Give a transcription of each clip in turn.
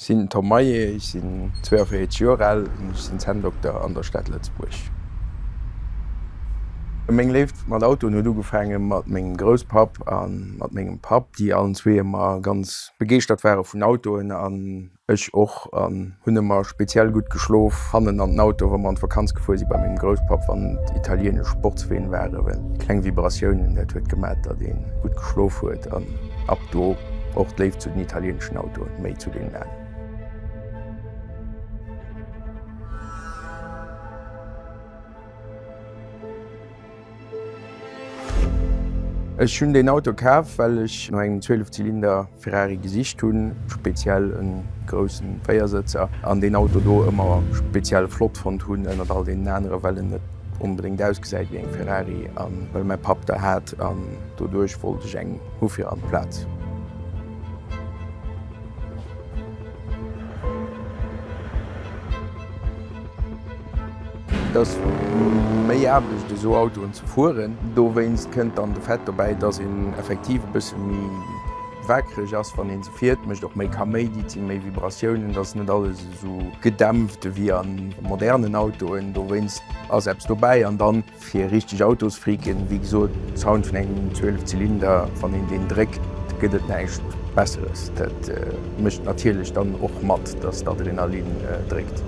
Sin Tom Maie, ich sinn 42 Jahre alt und ich bin Zahndoktor an der Stadt Lützburg. Mg left mat Auto no ugefangen mat mégem Grospap an mat mégem Pap, die allen zwee immer ganz begeert wären vun Autoen an ech och an hunnemmer speziell gut geschlof hannen an d Auto, wo man Vakanz gefu si bei mégem Grospap an italienisch Sportsween wäre, well kleng Vibratiounen dat huet gemat, dat den gut geschlof huet an ab do och leef zu den italienschen Auto méi zu den Läden. Ech hunn den Auto kaaf, well ich no eng 12-Zylinder Ferrari Gesicht hunn, speziell en grossen Féiersitzer an den Auto do ëmmer speziell Flott von hunn ënner all den nänere Wellen net unbedingt ausgesäit wie eng Ferrari an well mein Pap der hat an dodurch wolltech eng Hufir an Platz. Das méi erbeg de so Autoen ze fuhren. Do west kënnt an de Fett dabei, dats en effektiv bësse mi wäckreg ass van en zefiiert, mech doch méi Kaméi sinn méi Vibratiounen, dats net alles so gedämpft wie an modernen Autoen. Do west as selbst dobäi an dann fir richtig Autos friken, wie so Sound vun engen 12-Zylinder van en den Dreck gëtt näicht besseres. Dat mecht natierlech dann och mat, dats d'Adrenalin drégt.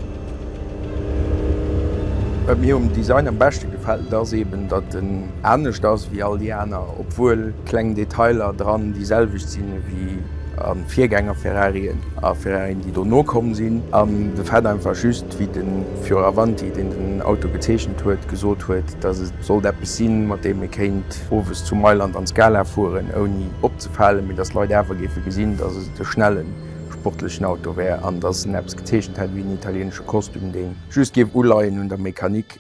Bei mir Design am beste gefällt ass eben, dat den ernstnecht ass wie all die Äner, obwohl kleng Detailer dran dieselvig sinn wie an Viergänger Ferrarien a Ferrarien, die do no kommen sinn. An de Fäd einfach schüst wie den Fioravanti, den den Auto geteechen huet, gesot huet, dat es soll der besinn, mat dem e kenint ofes zu Mailand an Skala fuhren, oni opzefallen, mit das Leute Ävergefe gesinn, dat es de schnellen sportlichen Auto wär an das Apps geteechen hat wie en italiensche Kostüm den. Just geef Uleiien und der Mechanik.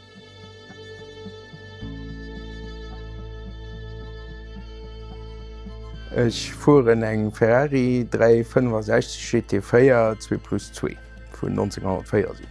Ich fuhren eng Ferrari 365 GT4 2+2 vun 1974.